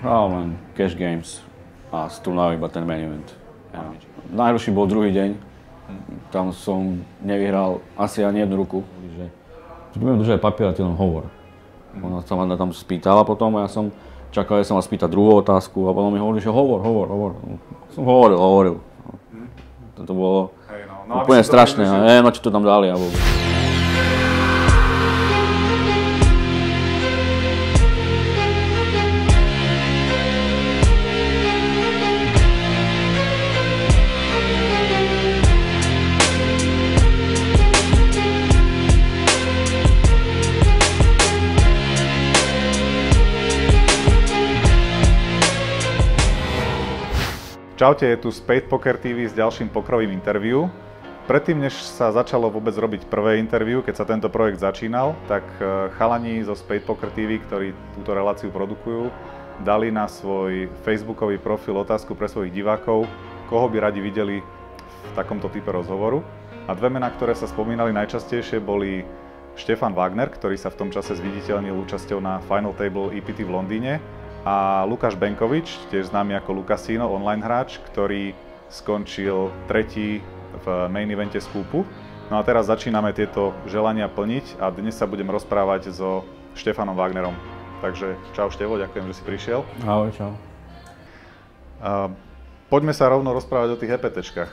Hral len cash games a z turnaja iba ten main event. Najhorší bol druhý deň. Tam som nevyhral asi ani jednu ruku. Budem držať papier a ty len hovor. Ona sa ma tam spýtala potom a ja som čakal, že sa ma spýta druhú otázku a potom mi hovorí, že hovor. Som hovoril. To bolo úplne strašné. Neviem, či to tam dali a vôbec. Čaute, je tu Spade Poker TV s ďalším pokrovým interview. Predtým, než sa začalo vôbec robiť prvé interview, keď sa tento projekt začínal, tak chalani zo Spade Poker TV, ktorí túto reláciu produkujú, dali na svoj facebookový profil otázku pre svojich divákov, koho by radi videli v takomto type rozhovoru. A dve mená, ktoré sa spomínali najčastejšie, boli Štefan Wagner, ktorý sa v tom čase zviditeľnil účasťou na Final Table EPT v Londýne, a Lukáš Benkovič, tiež známy ako Lukasino, online hráč, ktorý skončil tretí v main evente Scoopu. No a teraz začíname tieto želania plniť a dnes sa budem rozprávať so Štefanom Wagnerom. Takže čau Števo, ďakujem, že si prišiel. Ahoj, čau. Poďme sa rovno rozprávať o tých EPTčkách.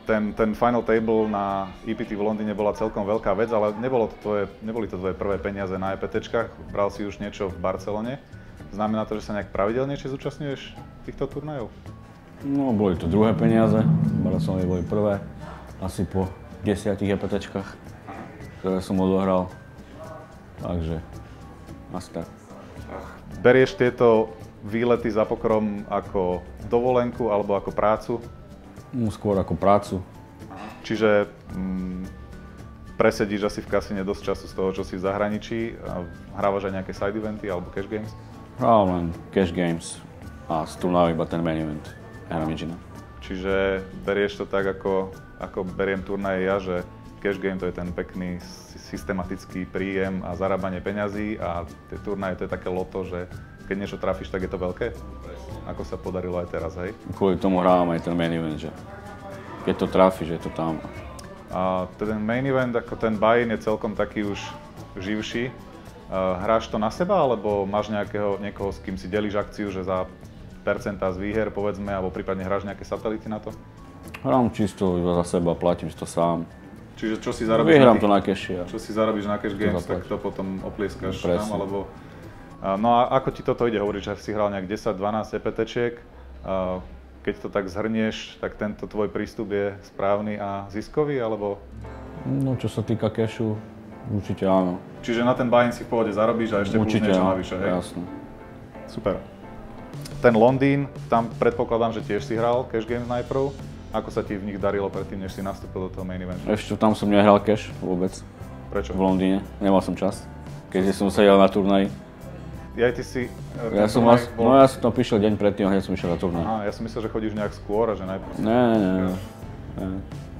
Ten Final Table na EPT v Londýne bola celkom veľká vec, ale neboli to tvoje prvé peniaze na EPTčkách. Bral si už niečo v Barcelone. Znamená to, že sa nejak pravidelnejšie zúčastňuješ týchto turnajov? No, boli to druhé peniaze. V Barcelone boli prvé. Asi po 10 EPTčkách, ktoré som odohral. Takže asi tak. Berieš tieto výlety za pokerom ako dovolenku alebo ako prácu? Skôr ako prácu. Čiže presedíš asi v kasíne dosť času z toho, čo si v zahraničí a hrávaš aj nejaké side eventy alebo cash games? Hral len cash games a z turnaja iba ten main event. Čiže berieš to tak, ako beriem turnaje ja, že cash game to je ten pekný systematický príjem a zarábanie peňazí a tie turnaje to je také loto, že keď niečo trafíš, tak je to veľké? Ako sa podarilo aj teraz, hej? Kvôli tomu hrávam aj ten main event, že keď to trafíš, je to tam. A ten main event, ako ten buy-in je celkom taký už živší. Hráš to na seba, alebo máš niekoho, s kým si delíš akciu, že za percentá z výher, povedzme, alebo prípadne hráš nejaké satelity na to? Hrám čisto iba za seba, platím si to sám. Čiže čo si zarobíš vyhrám to na cash. Čo si zarobíš na cash games, tak to potom oplieskáš tam, alebo... No a ako ti toto ide? Hovoríš, že si hral nejak 10-12 EPTčiek. Keď to tak zhrnieš, tak tento tvoj prístup je správny a ziskový, alebo? No, čo sa týka cashu, určite áno. Čiže na ten buy-in si v pohode zarobíš a ešte plus niečo navyše, hej? Jasné. Super. Ten Londýn, tam predpokladám, že tiež si hral cash games najprv. Ako sa ti v nich darilo predtým, než si nastúpil do toho main eventu? Ešte tam som nehral cash vôbec. Prečo? V Londýne. Nemal som čas. Keď som sedel na turnaji. Ja som tam prišiel deň predtým a hneď som išiel na turnaj. Aha, ja som myslel, že chodíš nejak skôr a že najprv... Nie.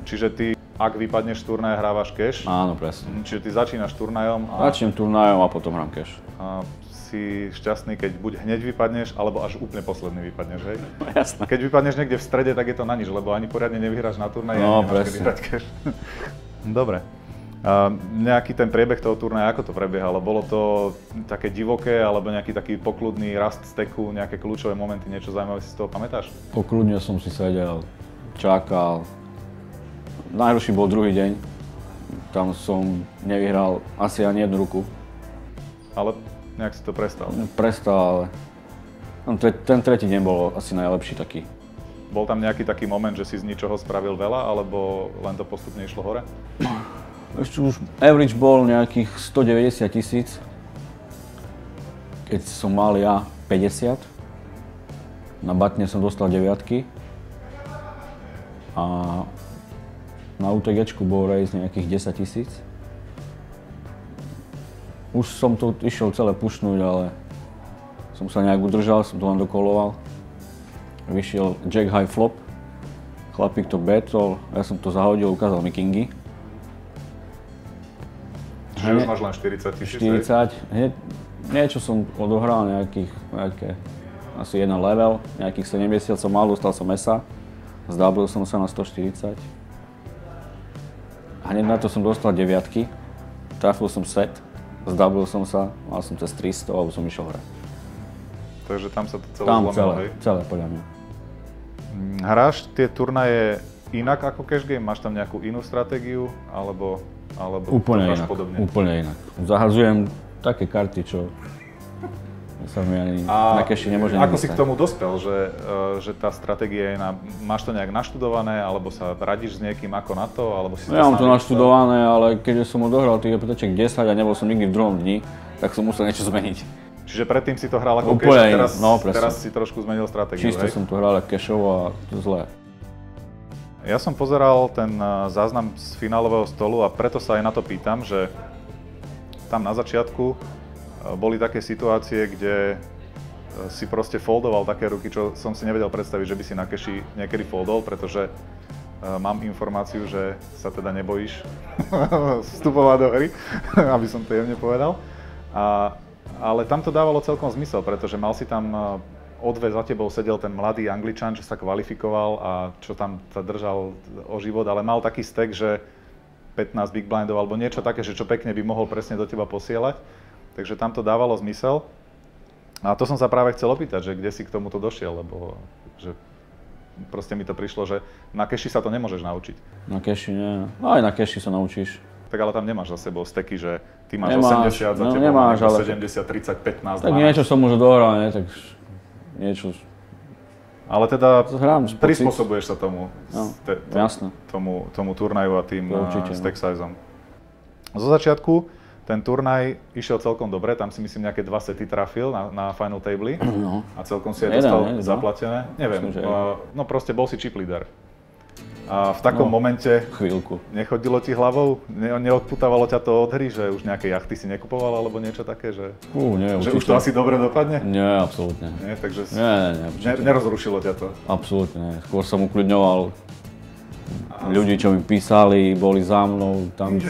Čiže ty, ak vypadneš z turnaja, hrávaš cash? Áno, presne. Čiže ty začínaš turnajom a... Začnem turnajom a potom hrám cash. A si šťastný, keď buď hneď vypadneš, alebo až úplne posledný vypadneš, hej? Jasné. Keď vypadneš niekde v strede, tak je to na nič, lebo ani poriadne nevyhráš na turnaji, no, ani nemáš kedy hrať cash. Dobre. Nejaký ten priebeh toho turnaja, ako to prebiehalo? Bolo to také divoké, alebo nejaký taký pokludný rast steku, nejaké kľúčové momenty, niečo zaujímavé si z toho pamätáš? Pokludne som si sedel, čakal. Najhorší bol druhý deň. Tam som nevyhral asi ani jednu ruku. Ale nejak si to prestal? Prestal, ale ten tretí deň bol asi najlepší taký. Bol tam nejaký taký moment, že si z ničoho spravil veľa, alebo len to postupne išlo hore? Ešte už average bol nejakých 190 000, keď som mal ja 50. Na batne som dostal 9. A na UTGčku bol raise nejakých 10 000. Už som to išiel celé pušnúť, ale som sa nejak udržal, som to len dokoloval. Vyšiel jack high flop, chlapík to betol, ja som to zahodil, ukázal mi kingy. Čiže už máš len 40 000? 40, hneď Niečo som odohral, asi jeden level, nejakých 70 som mal, dostal som SA, zdabil som sa na 140. Hneď na to som dostal 9, trafil som set, zdabil som sa, mal som cez 300 a už som išiel hrať. Takže tam sa to celé Tam zlomilo, hej? celé podľa mňa. Hráš tie turnaje inak ako cash game? Máš tam nejakú inú stratégiu, alebo Úplne to hráš inak, podobne? úplne inak. Zahadzujem také karty, čo sa mi ani na cashi nemôže ako si nedostať. k tomu dospel, že tá stratégia je máš to nejak naštudované, alebo sa radíš s niekým ako na to, alebo si Ja mám to naštudované, ale keďže som odohral tých EPTček 10 a nebol som nikdy v druhom dni, tak som musel niečo zmeniť. Čiže predtým si to hral ako Úplne cash, teraz si presne. trošku zmenil stratégiu, Čisto hej? som to hral cashovo a to zlé. Ja som pozeral ten záznam z finálového stolu a preto sa aj na to pýtam, že tam na začiatku boli také situácie, kde si proste foldoval také ruky, čo som si nevedel predstaviť, že by si na cashi niekedy foldol, pretože mám informáciu, že sa teda nebojíš vstupovať do hry, aby som to jemne povedal. Ale tam to dávalo celkom zmysel, pretože mal si tam o dve za tebou sedel ten mladý Angličan, čo sa kvalifikoval a čo tam sa držal o život, ale mal taký stack, že 15 big blindov alebo niečo také, že čo pekne by mohol presne do teba posielať. Takže tam to dávalo zmysel. A to som sa práve chcel opýtať, že kde si k tomuto došiel, lebo že proste mi to prišlo, že na cashi sa to nemôžeš naučiť. Na cashi nie, aj na cashi sa naučíš. Tak ale tam nemáš za sebou stacky, že ty máš Nemáš, 80 za no, tebou, nemáš, ale 70, 30, 15, 12. Tak niečo som už odohral, nie? Tak niečo. Ale teda Hrám z prispôsobuješ sa tomu, No, jasné. tomu turnaju a tým Určite, stack sizeom. Zo začiatku ten turnaj išiel celkom dobre, tam si myslím nejaké 2 sety trafil na final table No. a celkom si aj dostal Jeden, zaplatené. Neviem, Myslím, že no proste bol si chip leader. A v takom momente Chvíľku. nechodilo ti hlavou? Neodputávalo ťa to od hry, že už nejaké jachty si nekupoval alebo niečo také, že Nie, už určite. to asi dobre dopadne? Nie, absolútne. Nie, takže Nie, nerozrušilo ťa to. absolútne. Skôr som ukľudňoval ľudí, čo mi písali, boli za mnou. Tam,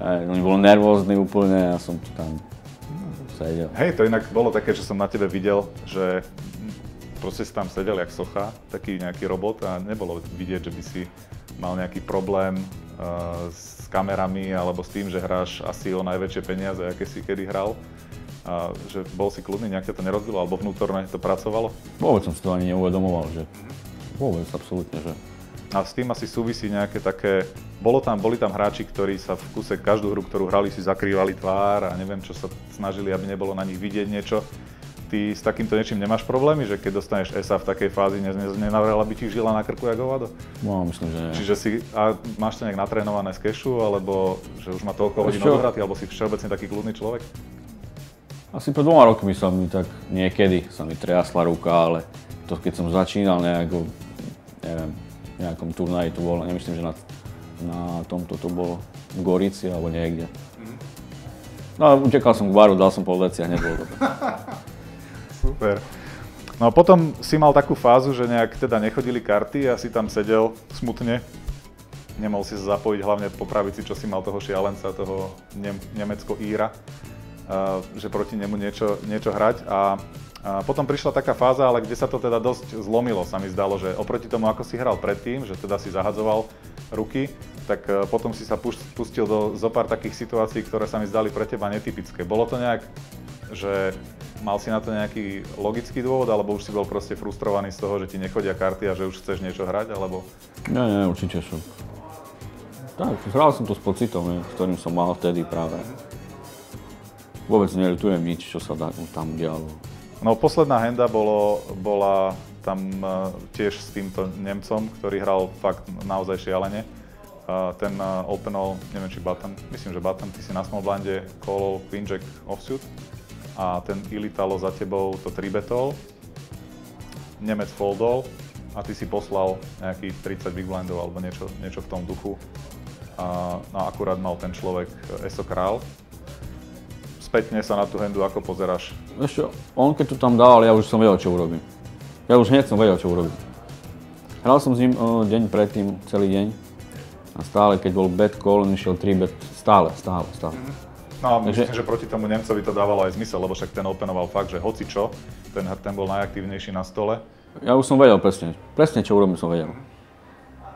oni boli nervózni úplne a som tu tam sedel. Hej, to inak bolo také, že som na tebe videl, že proste si tam sedel jak socha, taký nejaký robot a nebolo vidieť, že by si mal nejaký problém s kamerami alebo s tým, že hráš asi o najväčšie peniaze, aké si kedy hral. A že bol si kľudný, nejak ťa to nerozbilo alebo vnútorne to pracovalo? Vôbec som si to ani neuvedomoval, že vôbec, absolútne, že A s tým asi súvisí nejaké také, boli tam hráči, ktorí sa v kuse každú hru, ktorú hrali, si zakrývali tvár a neviem, čo sa snažili, aby nebolo na nich vidieť niečo. Ty s takýmto niečím nemáš problémy, že keď dostaneš SA v takej fázi, nenavrela by ti žila na krku jak hovado? no, myslím, že nie. Čiže máš to nejak natrénované z cashu, alebo že už má toľko hodín odohratý, alebo si všeobecne taký kľudný človek? Asi pred 2 rokmi sa mi tak niekedy sa mi triasla ruka, ale to keď som začínal nejakom turnaji to bolo, nemyslím, že na tomto to bolo v Gorici alebo niekde. No utekal som k baru, dal som pol deci a nebolo to. Super. No a potom si mal takú fázu, že nejak teda nechodili karty a si tam sedel smutne. Nemohol si sa zapojiť, hlavne po pravici, čo si mal toho šialenca, toho Nemecko-Íra, že proti nemu niečo hrať. A potom prišla taká fáza, ale kde sa to teda dosť zlomilo, sa mi zdalo, že oproti tomu, ako si hral predtým, že teda si zahadzoval ruky, tak potom si sa pustil do zopár takých situácií, ktoré sa mi zdali pre teba netypické. Bolo to nejak, že mal si na to nejaký logický dôvod, alebo už si bol proste frustrovaný z toho, že ti nechodia karty a že už chceš niečo hrať, alebo? Nie, určite som. Tak, hral som to s pocitom, s ktorým som mal vtedy práve. Vôbec neľutujem nič, čo sa tam dialo. No posledná henda bola tam tiež s týmto Nemcom, ktorý hral fakt naozaj šialene. Ten openol, neviem či button, myslím, že button, ty si na small blinde callol Queen Jack offsuit a ten ilitalo za tebou to 3-betol, Nemec foldol a ty si poslal nejakých 30 big blindov alebo niečo v tom duchu. A akurát mal ten človek ESO král. Spätne sa na tú handu ako pozeráš? Ešte, on keď to tam dával, ja už som vedel, čo urobím. Ja už hneď som vedel, čo urobím. Hral som s ním deň predtým, celý deň. A stále, keď bol bet call, on išiel 3-bet, stále. No, myslím, že proti tomu Nemcovi to dávalo aj zmysel, lebo však ten openoval fakt, že hoci čo, ten bol najaktívnejší na stole. Ja už som vedel presne čo urobím som vedel.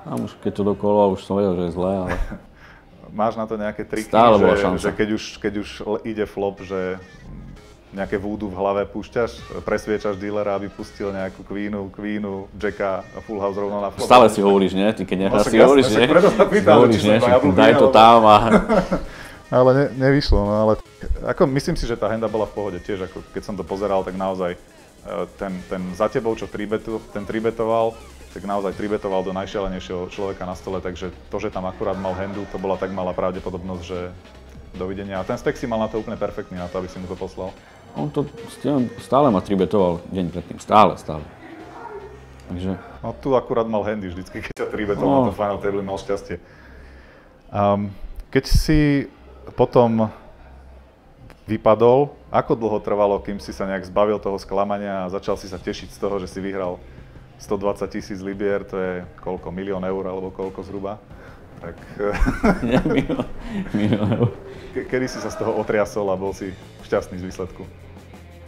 A už keď to dokolo, už som vedel, že je zlé, ale... Máš na to nejaké triky, že keď už ide flop, že nejaké voodoo v hlave púšťaš, presviečaš dílera, aby pustil nejakú Queenu, Jacka a Full House rovno na flop? Stále si hovoríš, nie? Ty keď nehráš si hovoríš, nie? Hovoríš, nie? Daj to tam a... Ale nevyšlo, no ale ako myslím si, že tá henda bola v pohode tiež, ako keď som to pozeral, tak naozaj ten za tebou, čo tribetoval, tak naozaj tribetoval do najšialenejšieho človeka na stole, takže to, že tam akurát mal hendu, to bola tak malá pravdepodobnosť, že dovidenia. A ten Spek si mal na to úplne perfektný, na to, aby si mu to poslal. On to stále ma tribetoval deň predtým, stále. Takže... No tu akurát mal handy vždycky, keď ťa tribetoval na to final table, mal šťastie. Keď si potom vypadol, ako dlho trvalo, kým si sa nejak zbavil toho sklamania a začal si sa tešiť z toho, že si vyhral 120 000 libier, to je koľko, 1 000 000 eur alebo koľko zhruba? Tak... Nie, milión eur. Kedy si sa z toho otriasol a bol si šťastný z výsledku?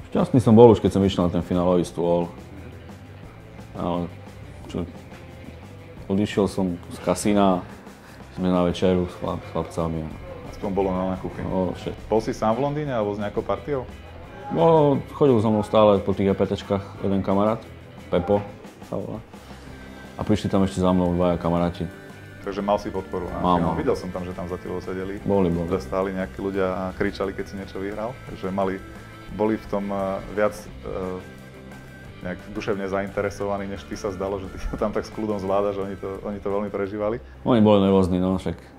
Šťastný som bol už, keď som išiel na ten finálový stôl. Ale odišiel som z kasína, sme na večeru s chlapcami. Aspoň bolo na nákupy. No, bol si sám v Londýne alebo s nejakou partiou? No, chodil so mnou stále po tých EPTčkách jeden kamarát, Pepo sa volá. A prišli tam ešte za mnou dvaja kamaráti. Takže mal si podporu. Mám. Videl som tam, že tam za tebou sedeli. Boli. Že stáli nejakí ľudia a kričali, keď si niečo vyhral. Takže boli v tom viac nejak duševne zainteresovaní, než ty sa zdalo, že ty to tam tak s kľudom zvládaš, oni to veľmi prežívali. Oni boli nervózni, no však.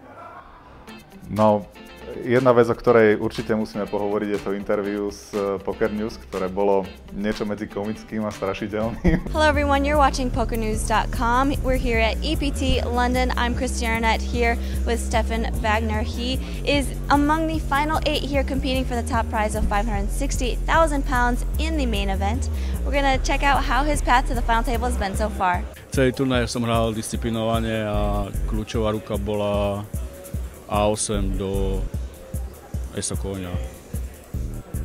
No, jedna vec, o ktorej určite musíme pohovoriť, je to interview z Poker News, ktoré bolo niečo medzi komickým a strašidelným. Hello everyone, you're watching PokerNews.com. We're here at EPT London. I'm Christian Arnett here with Stefan Wagner. He is among the final 8 here competing for the top prize of £568,000 in the main event. We're gonna check out how his path to the final table has been so far. Celý turnaj som hral disciplinovane a kľúčová ruka bola A8 do ESO koňa.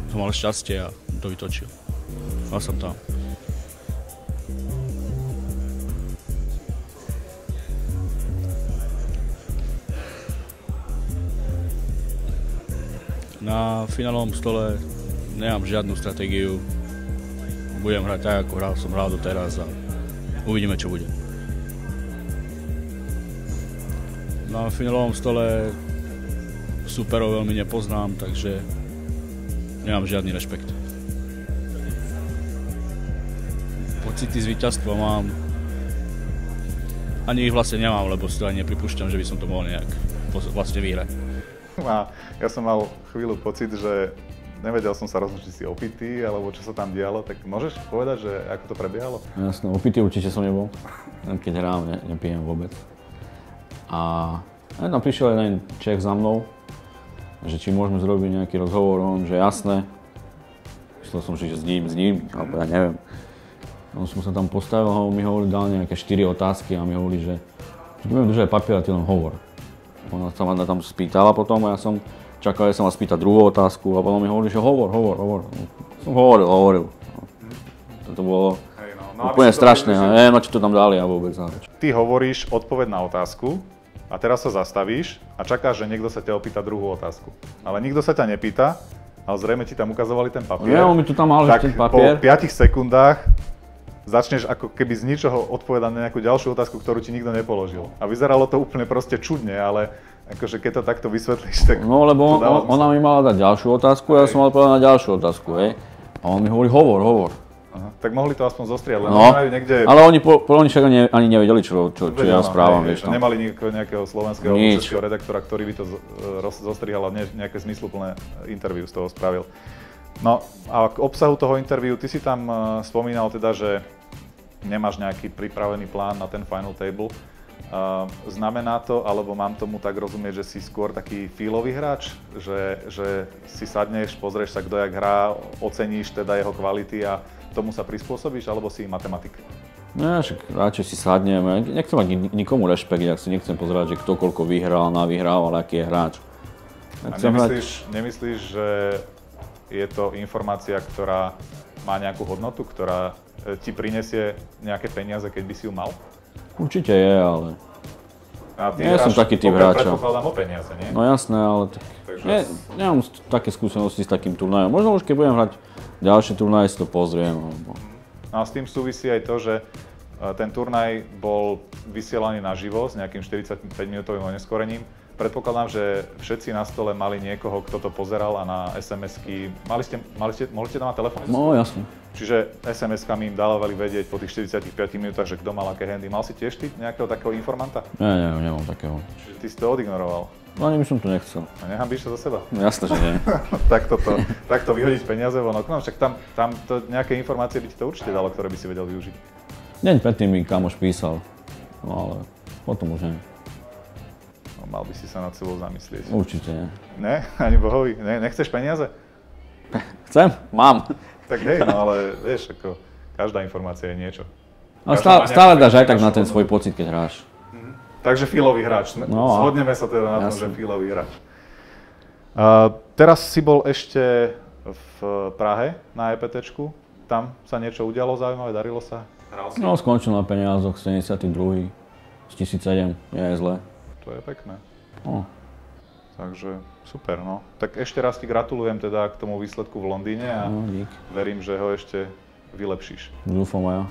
Som mal šťastie a to vytočil. A som tam. Na finálovom stole nemám žiadnu stratégiu. Budem hrať tak, ako som hral doteraz a uvidíme, čo bude. Na finálovom stole superov veľmi nepoznám, takže nemám žiadny rešpekt. Pocity z víťazstva mám. Ani ich vlastne nemám, lebo si to ani nepripúšťam, že by som to mohol nejak vlastne vyhrať. A ja som mal chvíľu pocit, že nevedel som sa rozhodnúť, či si opitý, alebo čo sa tam dialo, tak môžeš povedať, že ako to prebiehalo? Jasné, opitý určite som nebol. Keď hrám, nepijem vôbec. A tam prišiel jeden Čech za mnou, že či môžeme zrobiť nejaký rozhovor, on, že jasné. Myslel som, že s ním, alebo ja neviem. On som sa tam postavil, mi hovoril, dal nejaké 4 otázky a mi hovorili, že budeme držať papier a ty len hovor. Ona sa ma tam spýtala potom a ja som čakal, že sa ma spýta druhú otázku a potom mi hovorili, že hovor. Som hovoril. To bolo úplne strašné, a neviem, čo to tam dali a vôbec. Ty hovoríš odpoveď na otázku a teraz sa zastavíš a čakáš, že niekto sa ťa opýta druhú otázku. Ale nikto sa ťa nepýta, ale zrejme ti tam ukazovali ten papier. Ja, on mi tu tam mal ten papier. Po 5 sekundách začneš ako keby z ničoho odpovedať na nejakú ďalšiu otázku, ktorú ti nikto nepoložil. A vyzeralo to úplne proste čudne, ale akože keď to takto vysvetlíš, tak... No lebo ona mi mala dať ďalšiu otázku a ja som mal povedať na ďalšiu otázku, hej. A on mi hovorí hovor. Aha, tak mohli to aspoň zostriať, lebo majú niekde... Ale oni však ani nevedeli, čo ja správam, vieš. Nemali nejakého slovenského alebo českého redaktora, ktorý by to zostrihal a nejaké zmysluplné interview z toho spravil. No a k obsahu toho interview, ty si tam spomínal teda, že nemáš nejaký pripravený plán na ten final table. Znamená to, alebo mám tomu tak rozumieť, že si skôr taký feelový hráč? Že si sadneš, pozrieš sa, kto jak hrá, oceníš teda jeho kvality a tomu sa prispôsobíš, alebo si matematik? No, však radšej si sadnem. Nechcem mať nikomu rešpekt, ja si nechcem pozerať, že kto koľko vyhral, navyhral, ale aký je hráč. A nemyslíš, že je to informácia, ktorá má nejakú hodnotu, ktorá ti prinesie nejaké peniaze, keď by si ju mal? Určite je, ale... A ty nie som taký typ hráča. Predpokladám o peniaze, nie? No jasné, ale nemám také skúsenosti s takým turnajom. Možno už keď budem hrať ďalšie turnaje, si to pozriem. Alebo... No a s tým súvisí aj to, že ten turnaj bol vysielaný naživo s nejakým 45-minútovým oneskorením. Predpokladám, že všetci na stole mali niekoho, kto to pozeral a na SMS-ky... Mohli ste tam mať telefón? No jasne. Čiže SMS-kami im dávali vedieť po tých 45 minútach, že kto mal aké handy. Mal si tiež ty nejakého takého informanta? Nie, nemám takého. Čiže ty si to odignoroval? No ani by som to nechcel. A nehambíš sa za seba? No jasné, že nie. takto vyhodiť peniaze von oknom, však tam to, nejaké informácie by ti to určite dalo, ktoré by si vedel využiť. Deň predtým mi kamoš písal, no ale potom už nie. No, mal by si sa nad sebou zamyslieť. Určite nie. Ne? Ani bohovi? Nechceš peniaze? Chcem? Mám. Tak hej, no ale vieš, ako každá informácia je niečo. Ale stále dáš aj tak na ten svoj pocit, keď hráš. Takže filový hráč. No, zhodneme sa teda na tom, že filový hráč. Teraz si bol ešte v Prahe na EPTčku. Tam sa niečo udialo zaujímavé, darilo sa? Hral si? No, skončil na peniazoch 72. z 1007. Nie je zle. To je pekné. No. Takže super, no. Tak ešte raz ti gratulujem teda k tomu výsledku v Londýne a verím, že ho ešte vylepšíš. Dúfam aj ja.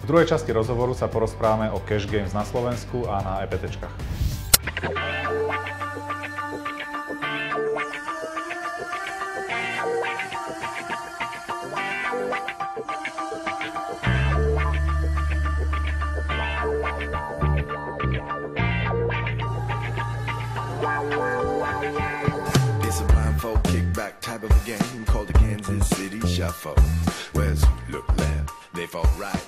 V druhej časti rozhovoru sa porozprávame o Cash Games na Slovensku a na EPTčkách. It's a blindfold kickback type of a game called the Kansas City Shuffle. Where's look left, they fall right.